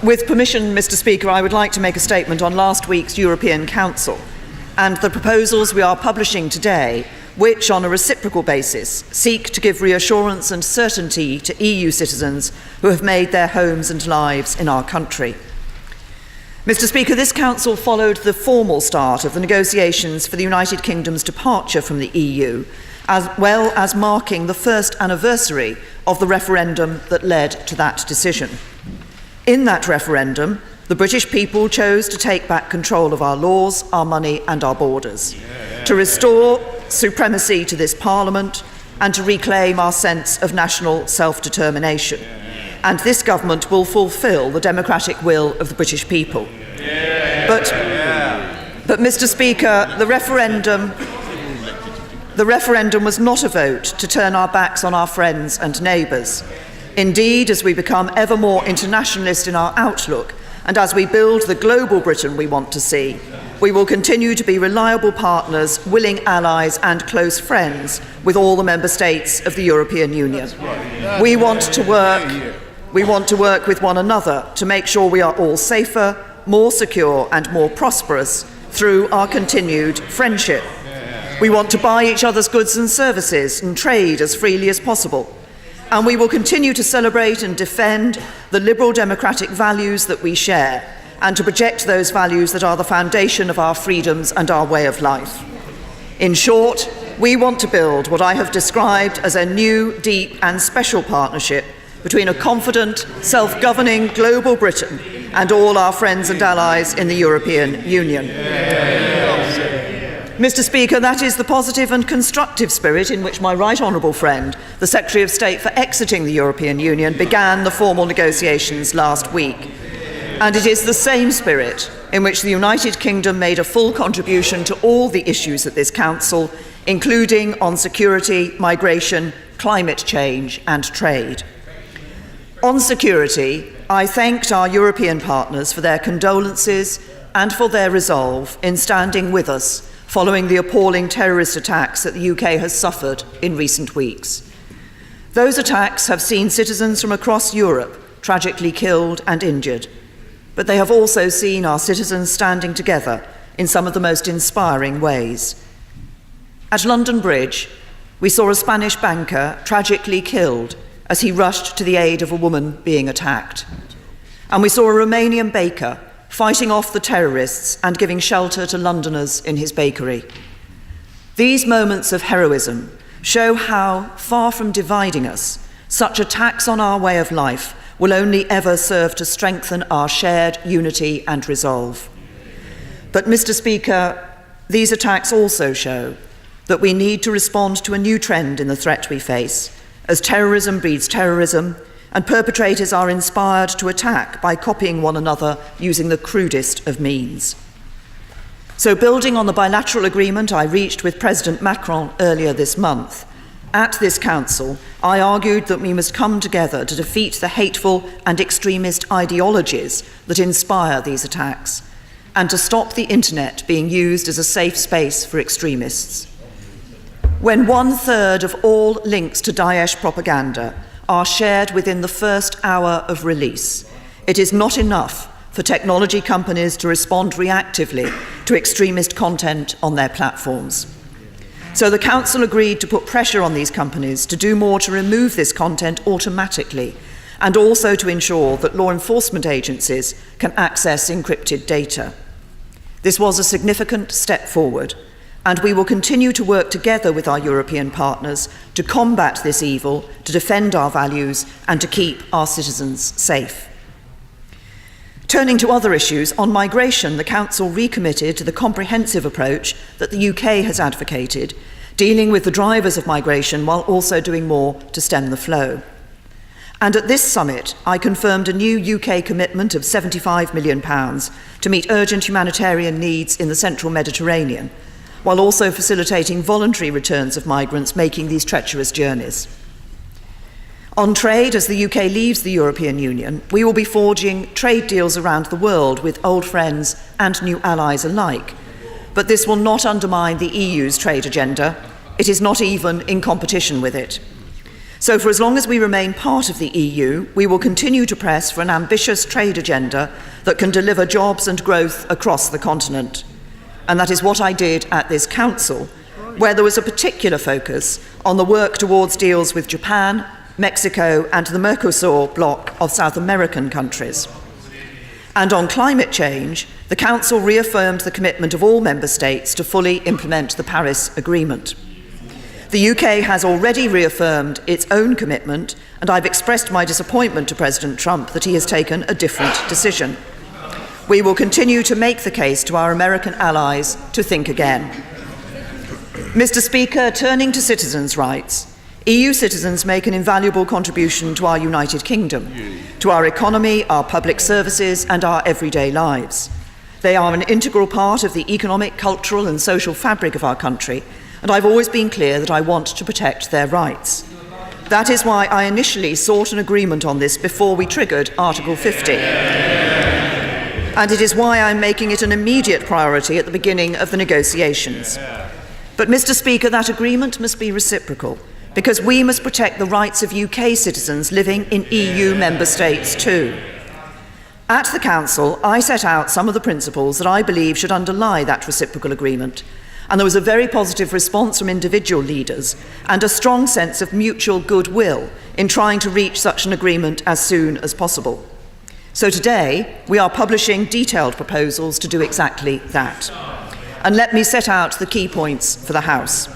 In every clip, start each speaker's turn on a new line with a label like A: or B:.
A: With permission, Mr. Speaker, I would like to make a statement on last week's European Council and the proposals we are publishing today, which, on a reciprocal basis, seek to give reassurance and certainty to EU citizens who have made their homes and lives in our country. Mr. Speaker, this Council followed the formal start of the negotiations for the United Kingdom's departure from the EU, as well as marking the first anniversary of the referendum that led to that decision. In that referendum, the British people chose to take back control of our laws, our money and our borders, to restore supremacy to this Parliament and to reclaim our sense of national self-determination. And this government will fulfil the democratic will of the British people. But Mr. Speaker, the referendum was not a vote to turn our backs on our friends and neighbours. Indeed, as we become ever more internationalist in our outlook, and as we build the global Britain we want to see, we will continue to be reliable partners, willing allies and close friends with all the member states of the European Union. We want to work with one another to make sure we are all safer, more secure and more prosperous through our continued friendship. We want to buy each other's goods and services and trade as freely as possible. And we will continue to celebrate and defend the liberal democratic values that we share and to project those values that are the foundation of our freedoms and our way of life. In short, we want to build what I have described as a new, deep and special partnership between a confident, self-governing global Britain and all our friends and allies in the European Union. Mr. Speaker, that is the positive and constructive spirit in which my right honourable friend, the Secretary of State for exiting the European Union, began the formal negotiations last week. And it is the same spirit in which the United Kingdom made a full contribution to all the issues at this Council, including on security, migration, climate change and trade. On security, I thanked our European partners for their condolences and for their resolve in standing with us following the appalling terrorist attacks that the UK has suffered in recent weeks. Those attacks have seen citizens from across Europe tragically killed and injured, but they have also seen our citizens standing together in some of the most inspiring ways. At London Bridge, we saw a Spanish banker tragically killed as he rushed to the aid of a woman being attacked. And we saw a Romanian baker fighting off the terrorists and giving shelter to Londoners in his bakery. These moments of heroism show how, far from dividing us, such attacks on our way of life will only ever serve to strengthen our shared unity and resolve. But, Mr. Speaker, these attacks also show that we need to respond to a new trend in the threat we face, as terrorism breeds terrorism, and perpetrators are inspired to attack by copying one another using the crudest of means. So, building on the bilateral agreement I reached with President Macron earlier this month, at this Council, I argued that we must come together to defeat the hateful and extremist ideologies that inspire these attacks, and to stop the internet being used as a safe space for extremists. When 1/3 of all links to Daesh propaganda are shared within the first hour of release, it is not enough for technology companies to respond reactively to extremist content on their platforms. So the Council agreed to put pressure on these companies to do more to remove this content automatically, and also to ensure that law enforcement agencies can access encrypted data. This was a significant step forward, and we will continue to work together with our European partners to combat this evil, to defend our values, and to keep our citizens safe. Turning to other issues, on migration, the Council recommitted to the comprehensive approach that the UK has advocated, dealing with the drivers of migration while also doing more to stem the flow. And at this summit, I confirmed a new UK commitment of £75 million to meet urgent humanitarian needs in the central Mediterranean, while also facilitating voluntary returns of migrants making these treacherous journeys. On trade, as the UK leaves the European Union, we will be forging trade deals around the world with old friends and new allies alike. But this will not undermine the EU's trade agenda. It is not even in competition with it. So for as long as we remain part of the EU, we will continue to press for an ambitious trade agenda that can deliver jobs and growth across the continent. And that is what I did at this Council, where there was a particular focus on the work towards deals with Japan, Mexico and the Mercosur bloc of South American countries. And on climate change, the Council reaffirmed the commitment of all Member States to fully implement the Paris Agreement. The UK has already reaffirmed its own commitment, and I've expressed my disappointment to President Trump that he has taken a different decision. We will continue to make the case to our American allies to think again. Mr. Speaker, turning to citizens' rights, EU citizens make an invaluable contribution to our United Kingdom, to our economy, our public services and our everyday lives. They are an integral part of the economic, cultural and social fabric of our country, and I've always been clear that I want to protect their rights. That is why I initially sought an agreement on this before we triggered Article 50. And it is why I'm making it an immediate priority at the beginning of the negotiations. But, Mr. Speaker, that agreement must be reciprocal, because we must protect the rights of UK citizens living in EU member states too. At the Council, I set out some of the principles that I believe should underlie that reciprocal agreement, and there was a very positive response from individual leaders and a strong sense of mutual goodwill in trying to reach such an agreement as soon as possible. So today, we are publishing detailed proposals to do exactly that. And let me set out the key points for the House.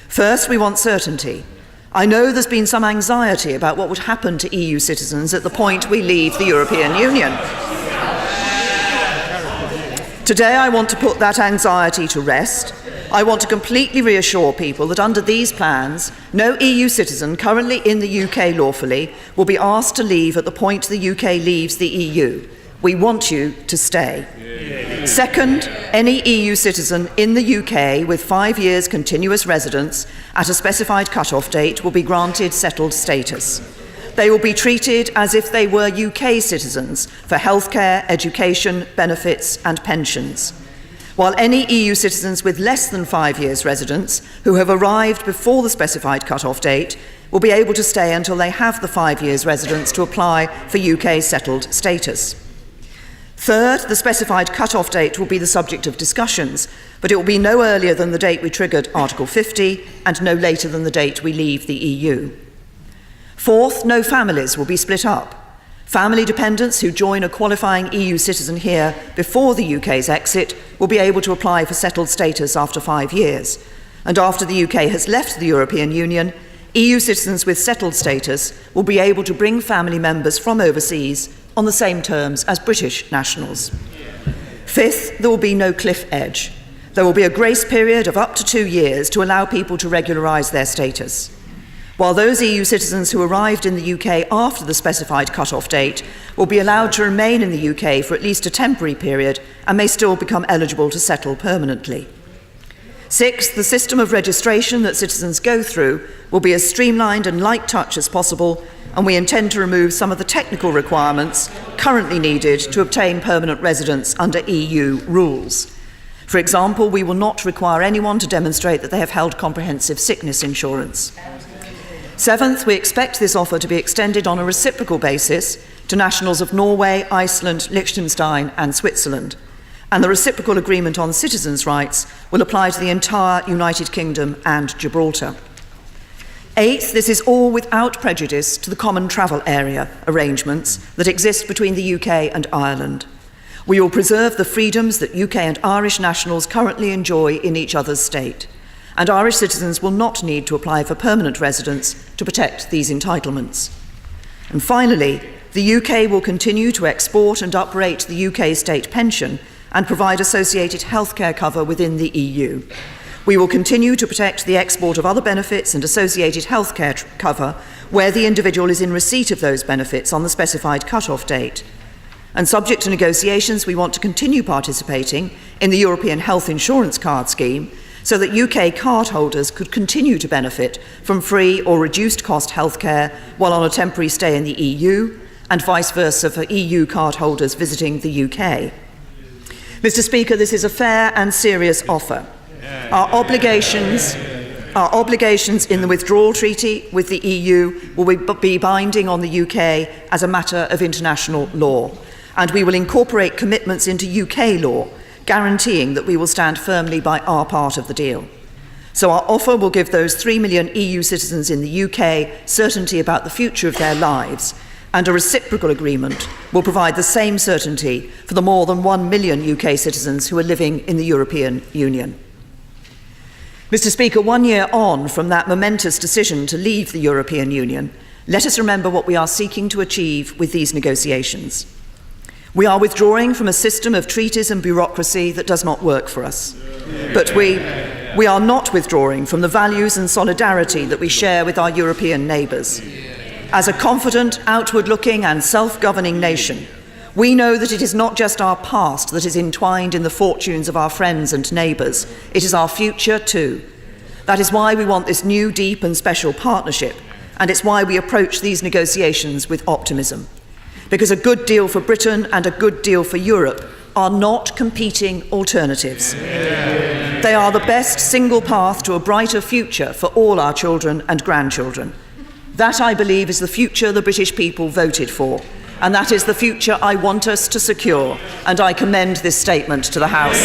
A: First, we want certainty. I know there's been some anxiety about what would happen to EU citizens at the point we leave the European Union. Today, I want to put that anxiety to rest. I want to completely reassure people that under these plans, no EU citizen currently in the UK lawfully will be asked to leave at the point the UK leaves the EU. We want you to stay. Second, any EU citizen in the UK with 5 years continuous residence at a specified cut-off date will be granted settled status. They will be treated as if they were UK citizens for healthcare, education, benefits and pensions. While any EU citizens with less than 5 years residence who have arrived before the specified cut-off date will be able to stay until they have the 5 years residence to apply for UK settled status. Third, the specified cut-off date will be the subject of discussions, but it will be no earlier than the date we triggered Article 50 and no later than the date we leave the EU. Fourth, no families will be split up. Family dependents who join a qualifying EU citizen here before the UK's exit will be able to apply for settled status after 5 years. And after the UK has left the European Union, EU citizens with settled status will be able to bring family members from overseas on the same terms as British nationals. Fifth, there will be no cliff edge. There will be a grace period of up to 2 years to allow people to regularise their status. While those EU citizens who arrived in the UK after the specified cut-off date will be allowed to remain in the UK for at least a temporary period and may still become eligible to settle permanently. Sixth, the system of registration that citizens go through will be as streamlined and light touch as possible, and we intend to remove some of the technical requirements currently needed to obtain permanent residence under EU rules. For example, we will not require anyone to demonstrate that they have held comprehensive sickness insurance. Seventh, we expect this offer to be extended on a reciprocal basis to nationals of Norway, Iceland, Liechtenstein and Switzerland. And the reciprocal agreement on citizens' rights will apply to the entire United Kingdom and Gibraltar. Eighth, this is all without prejudice to the common travel area arrangements that exist between the UK and Ireland. We will preserve the freedoms that UK and Irish nationals currently enjoy in each other's state, and Irish citizens will not need to apply for permanent residence to protect these entitlements. And finally, the UK will continue to export and uprate the UK state pension and provide associated healthcare cover within the EU. We will continue to protect the export of other benefits and associated healthcare cover where the individual is in receipt of those benefits on the specified cut-off date. And subject to negotiations, we want to continue participating in the European Health Insurance Card Scheme so that UK card holders could continue to benefit from free or reduced cost healthcare while on a temporary stay in the EU, and vice versa for EU card holders visiting the UK. Mr. Speaker, this is a fair and serious offer. Our obligations Our obligations in the withdrawal treaty with the EU will be binding on the UK as a matter of international law, and we will incorporate commitments into UK law, guaranteeing that we will stand firmly by our part of the deal. So our offer will give those 3 million EU citizens in the UK certainty about the future of their lives, and a reciprocal agreement will provide the same certainty for the more than 1 million UK citizens who are living in the European Union. Mr. Speaker, 1 year on from that momentous decision to leave the European Union, let us remember what we are seeking to achieve with these negotiations. We are withdrawing from a system of treaties and bureaucracy that does not work for us. But we are not withdrawing from the values and solidarity that we share with our European neighbours. As a confident, outward-looking and self-governing nation, we know that it is not just our past that is entwined in the fortunes of our friends and neighbours, it is our future too. That is why we want this new, deep and special partnership, and it's why we approach these negotiations with optimism. Because a good deal for Britain and a good deal for Europe are not competing alternatives. They are the best single path to a brighter future for all our children and grandchildren. That, I believe, is the future the British people voted for, and that is the future I want us to secure, and I commend this statement to the House.